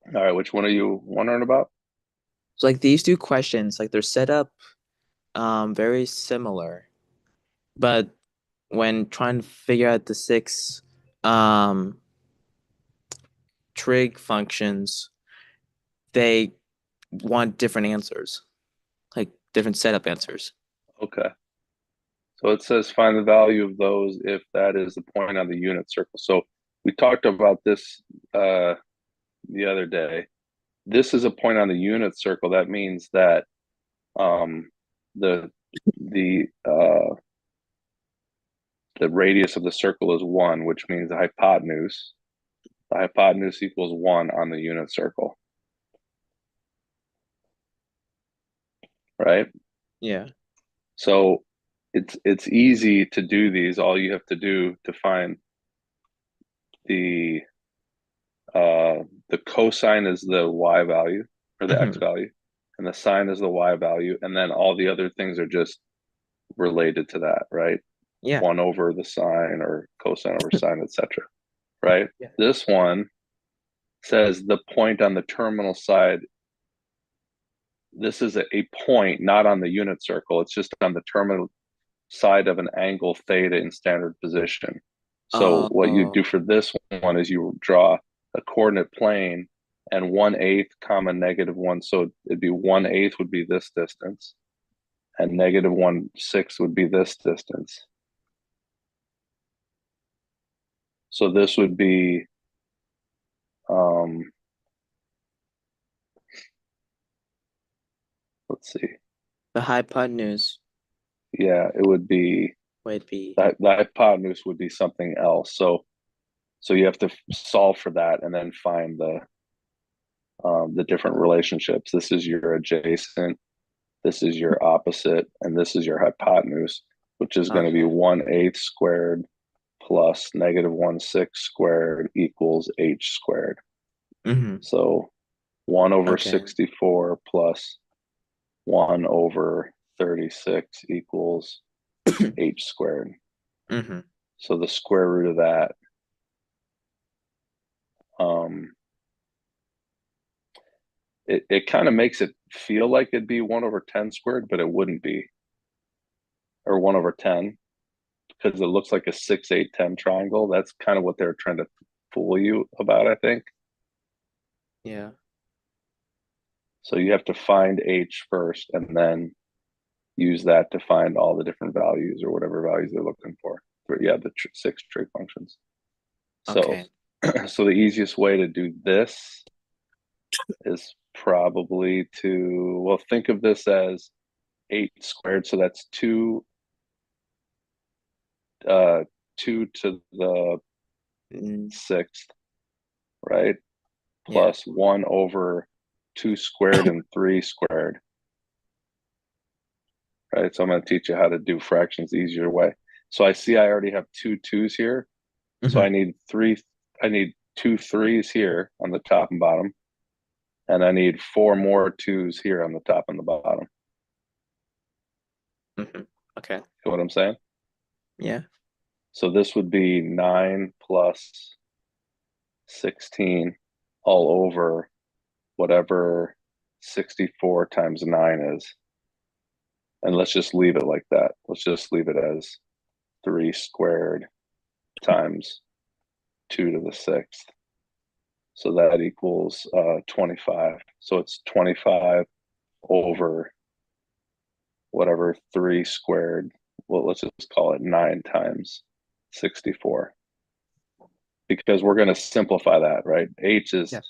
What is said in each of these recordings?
All right, which one are you wondering about? So like these two questions, like they're set up very similar, but when trying to figure out the six um trig functions, they want different answers, like different setup answers. Okay. So it says find the value of those if that is the point on the unit circle. So we talked about this uh, the other day. This is a point on the unit circle. That means that um, the the the radius of the circle is one, which means the hypotenuse equals one on the unit circle, right? Yeah. So it's easy to do these. All you have to do to find the the cosine is the y value or the x Hmm. value, and the sine is the y value, and then all the other things are just related to that, right? Yeah. One over the sine or cosine over sine, etc. Right? Yeah. This one says the point on the terminal side. This is a point, not on the unit circle. It's just on the terminal side of an angle theta in standard position. So what you Oh. do for this one is you draw a coordinate plane and 1/8 comma -1. So it'd be 1/8 would be this distance and -1/6 would be this distance. So this would be, um, let's see. The hypotenuse Yeah, it would be would be the hypotenuse would be something else. So you have to solve for that and then find the different relationships. This is your adjacent, this is your opposite, and this is your hypotenuse, which is going to be okay. 1/8 squared plus -1/6 squared equals h squared. Hmm. So 1 over Okay. 64 plus 1 over 36 equals h squared. Hmm. So the square root of that, um, it kind of makes it feel like it'd be 1 over 10 squared, but it wouldn't be, or 1 over 10, because it looks like a 6, 8, 10 triangle. That's kind of what they're trying to fool you about, I think. Yeah. So you have to find h first and then use that to find all the different values or whatever values they're looking for. But yeah, the six trig functions. So, Okay. so the easiest way to do this is probably to, well, think of this as 8 squared. So that's uh, 2 to the Mm, sixth, right? yeah. Plus 1 over 2 squared and 3 squared, right? So I'm going to teach you how to do fractions the easier way. So I see I already have two twos here. So Hmm. I need two threes here on the top and bottom. And I need four more twos here on the top and the bottom. Hmm. Okay. You know what I'm saying? Yeah. So this would be 9 plus 16 all over whatever 64 times 9 is. And let's just leave it like that. Let's just leave it as 3 squared times 2 to the sixth. So that equals 25. So it's 25 over whatever 3 squared. Well, let's just call it 9 times 64 because we're going to simplify that, right? Yeah.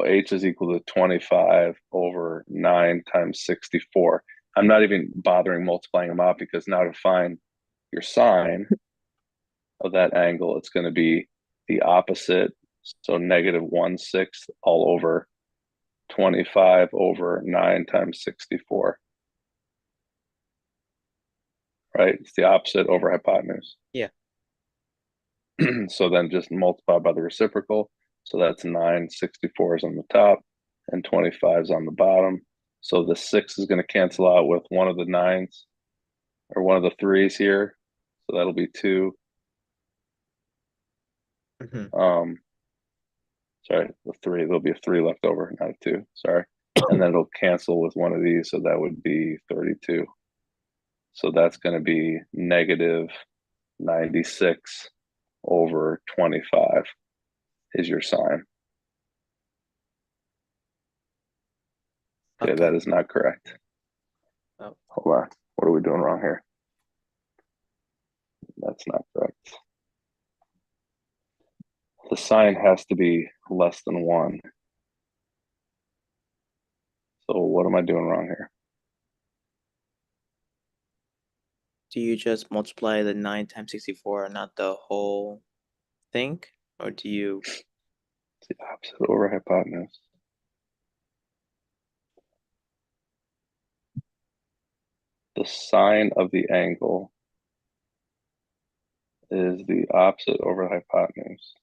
H is equal to 25 over 9 times 64. I'm not even bothering multiplying them out because now to find your sine of that angle, it's going to be the opposite. So -1/6 all over 25 over 9 times 64, right? It's the opposite over hypotenuse. Yeah. So then just multiply by the reciprocal. So that's 9/64 is on the top and 25 is on the bottom. So the 6 is going to cancel out with one of the nines or one of the threes here. So that'll be 2. Hmm. Um, Sorry, the three. There'll be a three left over, not a two. Sorry. And then it'll cancel with one of these. So that would be 32. So that's going to be negative 96 over 25 is your sign. Okay, Okay. that is not correct. Oh, Hold on. What are we doing wrong here? That's not correct. The sign has to be less than one. So what am I doing wrong here? do you just multiply the 9 times 64, not the whole thing? Or do you? It's the opposite over hypotenuse. The sine of the angle is the opposite over hypotenuse,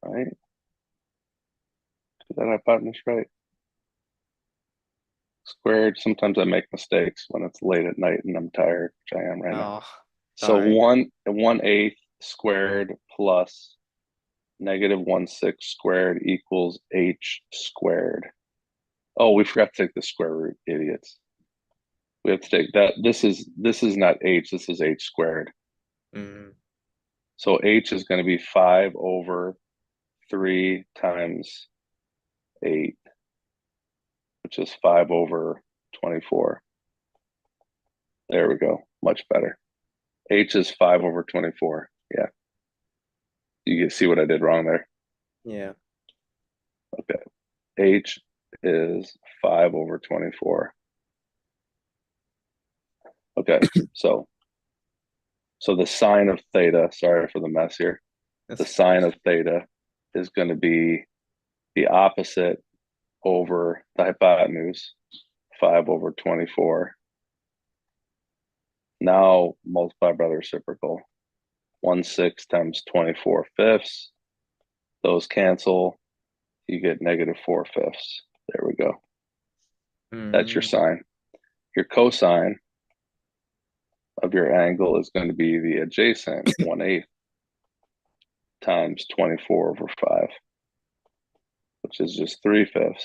right? Is that hypotenuse right? Squared. Sometimes I make mistakes when it's late at night and I'm tired, which I am right now. Oh, So sorry. 1/8 squared plus negative 1/6 squared equals h squared. Oh, we forgot to take the square root, idiots. We have to take that. This is not h. This is h squared. Mm, So h is going to be 5/3 times 8, which is 5/24. There we go. Much better. H is 5/24. Yeah. You can see what I did wrong there. yeah. Okay. H is 5/24. Okay. So the sine of theta, sorry for the mess here. The That's okay. sine of theta is going to be the opposite over the hypotenuse, 5/24. Now multiply by the reciprocal. 1/6 times 24/5. Those cancel. You get -4/5. There we go. That's your Mm, sine. Your cosine of your angle is going to be the adjacent 1/8 times 24/5, which is just 3/5.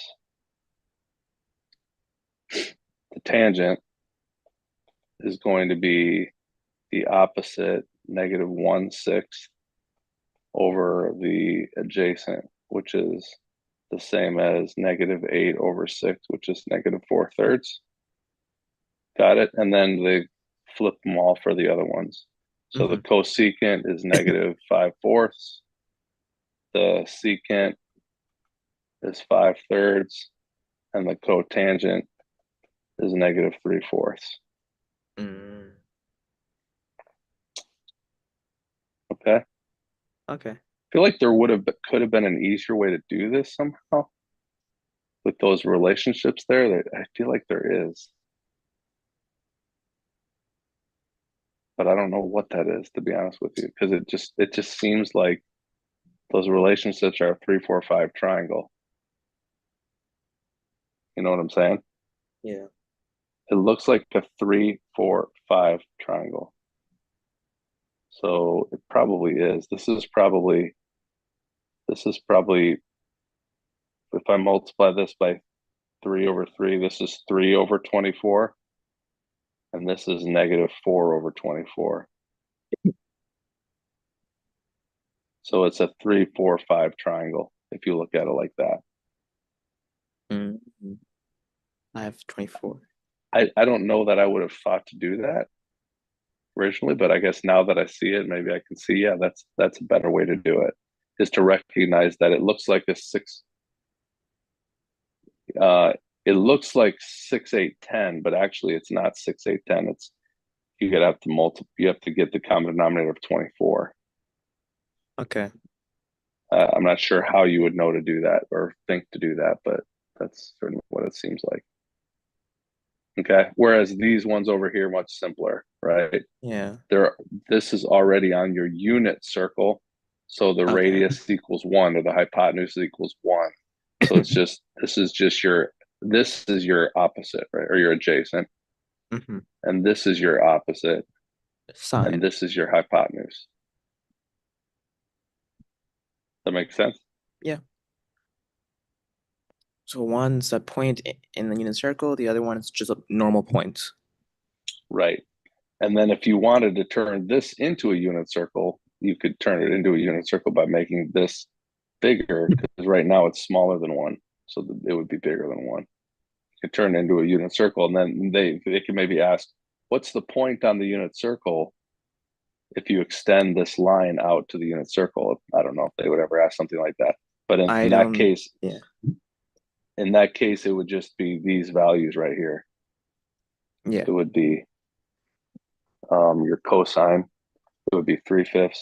The tangent is going to be the opposite, -1/6 over the adjacent, which is the same as -8/6, which is -4/3. Got it? And then they flip them all for the other ones. So the hmm cosecant is -5/4. The secant is 5/3, and the cotangent is -3/4. mm, Okay. I okay. feel like there could have been an easier way to do this somehow with those relationships there. That I feel like there is, but I don't know what that is, to be honest with you, because it just seems like those relationships are a 3, 4, 5 triangle. You know what I'm saying? Yeah. It looks like a 3, 4, 5 triangle. So it probably is. This is probably if I multiply this by 3/3, this is 3/24, and this is -4/24. So it's a 3, 4, 5 triangle if you look at it like that. Mm, I have 24. I don't know that I would have thought to do that originally, but I guess now that I see it, maybe I can see, yeah, that's a better way to do it, is to recognize that it looks like a six. Uh, it looks like 6, 8, 10, but actually it's not 6, 8, 10. It's you get have to multiply. You have to get the common denominator of 24. Okay. I'm not sure how you would know to do that or think to do that, but that's certainly what it seems like. Okay. Whereas these ones over here much simpler, right? Yeah. There, this is already on your unit circle, so the Okay. radius equals 1 or the hypotenuse equals 1. So it's just this is your opposite, right? Or your adjacent, hmm and this is your opposite, Sine. and this is your hypotenuse. That makes sense. Yeah. So one's a point in the unit circle, the other one is just a normal point. Right. And then if you wanted to turn this into a unit circle, you could turn it into a unit circle by making this bigger, because right now it's smaller than one. So it would be bigger than one. You could turn it into a unit circle, and then they can maybe ask, what's the point on the unit circle if you extend this line out to the unit circle? I don't know if they would ever ask something like that. But I don't, yeah, in that case, it would just be these values right here. yeah, It would be your cosine. It would be 3/5.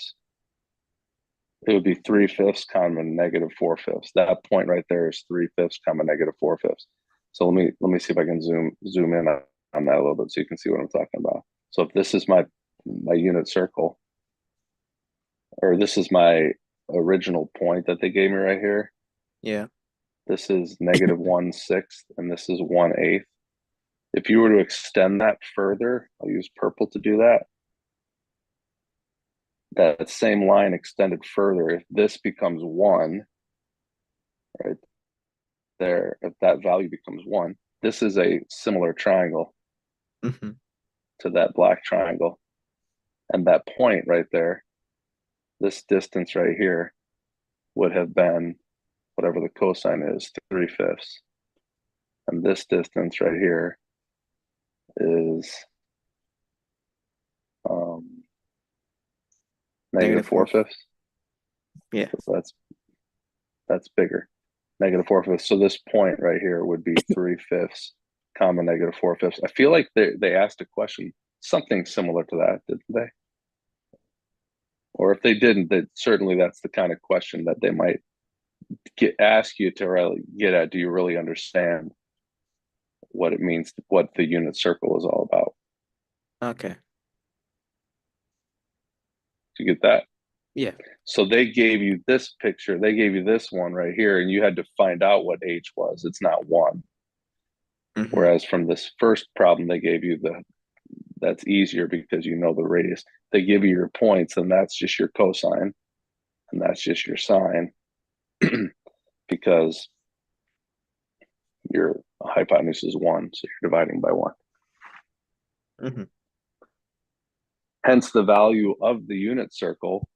It would be 3/5 comma negative 4/5. That point right there is 3/5 comma negative 4/5. So let me see if I can zoom in on that a little bit so you can see what I'm talking about. So if this is my unit circle, or this is my original point that they gave me right here, yeah. this is negative 1/6 and this is 1/8. If you were to extend that further, I'll use purple to do that. That same line extended further, if this becomes 1, right there, if that value becomes 1, this is a similar triangle Hmm. to that black triangle. And that point right there, this distance right here, would have been whatever the cosine is, 3/5. And this distance right here is negative Negative four four. fifths. Yeah. So that's bigger. Negative 4/5. So this point right here would be 3/5 comma negative 4/5. I feel like they asked a question something similar to that, didn't they? Or if they didn't, that certainly that's the kind of question that they might ask you to really get at. Do you really understand what it means, what the unit circle is all about? Okay. Do you get that? Yeah. So they gave you this picture, they gave you this one right here, and you had to find out what h was. It's not 1. Hmm. Whereas from this first problem they gave you, that's easier because you know the radius. They give you your points, and that's just your cosine, and that's just your sine, because your hypotenuse is 1, so you're dividing by 1. Hmm. Hence the value of the unit circle.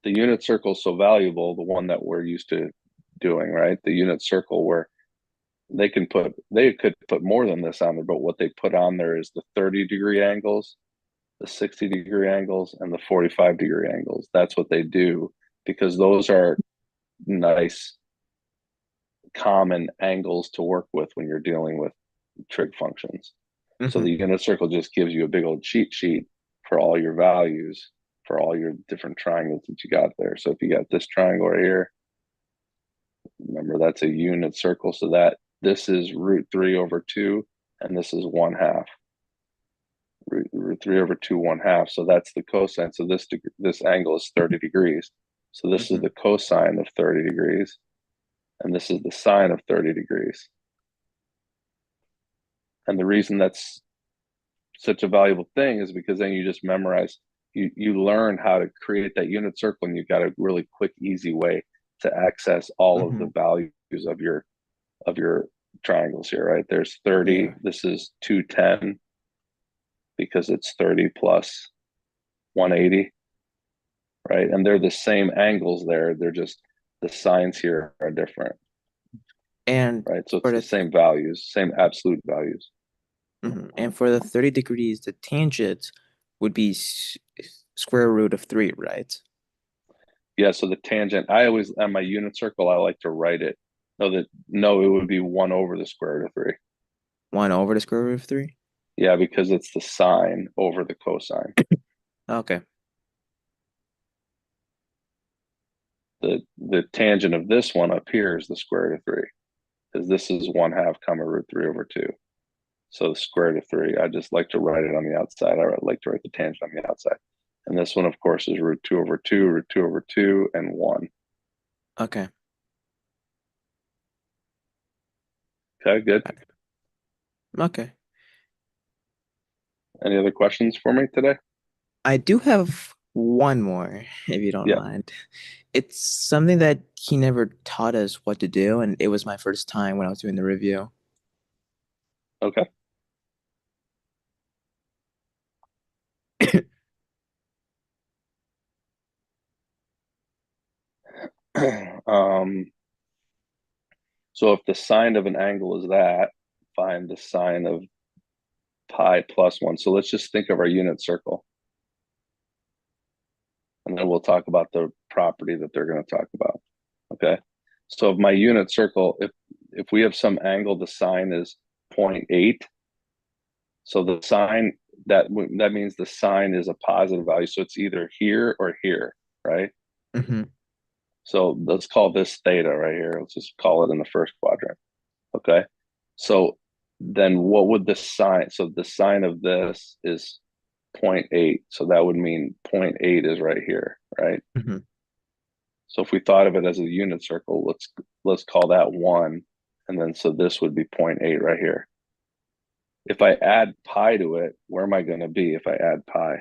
The unit circle is so valuable, the one that we're used to doing, right? The unit circle where they could put more than this on there, but what they put on there is the 30-degree angles, the 60-degree angles, and the 45-degree angles. That's what they do, because those are nice common angles to work with when you're dealing with trig functions. So Hmm. the unit circle just gives you a big old cheat sheet for all your values for all your different triangles that you got there. So if you got this triangle right here, remember that's a unit circle. So that this is √3/2, and this is 1/2. √3/2 1/2. So that's the cosine. So this angle is 30 degrees. So this is Hmm. the cosine of 30 degrees, and this is the sine of 30 degrees. And the reason that's such a valuable thing is because then you just memorize, you learn how to create that unit circle, and you've got a really quick, easy way to access all of the Hmm. values of your triangles here, right? There's 30, Yeah. this is 210 because it's 30 plus 180, right? And they're the same angles there. They're just the signs here are different, And right? So it's for the the same values, same absolute values. and for the 30 degrees, the tangent would be square root of 3, right? Yeah, so the tangent, I always on my unit circle, I like to write it. No, it would be 1 over the square root of 3. 1 over the square root of 3? Yeah, because it's the sine over the cosine. Okay. The tangent of this one up here is the square root of 3, because this is 1/2 comma √3/2. So the square root of 3, I just like to write it on the outside. I like to write the tangent on the outside. And this one, of course, is √2/2, √2/2, and 1. Okay. Okay, good. Okay. Any other questions for me today? I do have One more, if you don't Yeah. mind. It's something that he never taught us what to do, and it was my first time when I was doing the review. Okay. um, so if the sine of an angle is that, find the sine of pi plus one. So let's just think of our unit circle, and then we'll talk about the property that they're going to talk about. Okay. So if my unit circle, if we have some angle, the sine is 0.8. So the sine that means the sine is a positive value. So it's either here or here, right? Hmm. So let's call this theta right here. Let's just call it in the first quadrant. Okay. So then what would the sine? So the sine of this is zero point 0.8. So that would mean zero point 0.8 is right here, right? Hmm. So if we thought of it as a unit circle, let's call that one. And then so this would be zero point 0.8 right here. If I add pi to it, where am I going to be if I add pi?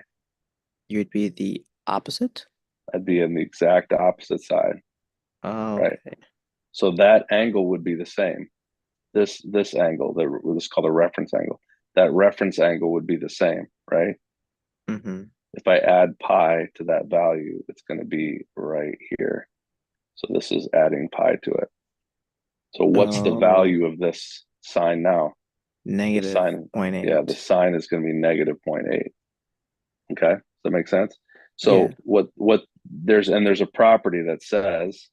You'd be the opposite? I'd be in the exact opposite side, right? Okay. So that angle would be the same. This angle, this is called a reference angle. That reference angle would be the same, right? Hmm. If I add pi to that value, it's going to be right here. So this is adding pi to it. So what's the Oh, value of this sign now? The negative sign, point yeah, the 0.8. sign is going to be negative zero point 0.8. Okay, does that make sense? Yeah. So what there's a property that says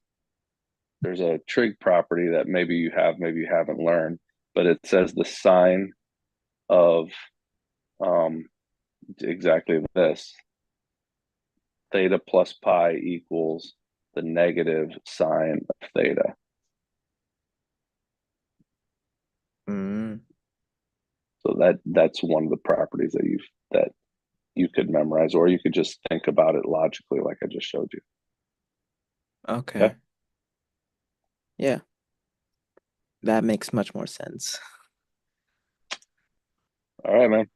there's a trig property that maybe you have, maybe you haven't learned, but it says the sine of um, exactly this theta plus pi equals the negative sine of theta. Mm, So that's one of the properties that you could memorize, or you could just think about it logically, like I just showed you. Okay. okay. Yeah, that makes much more sense. All right, man.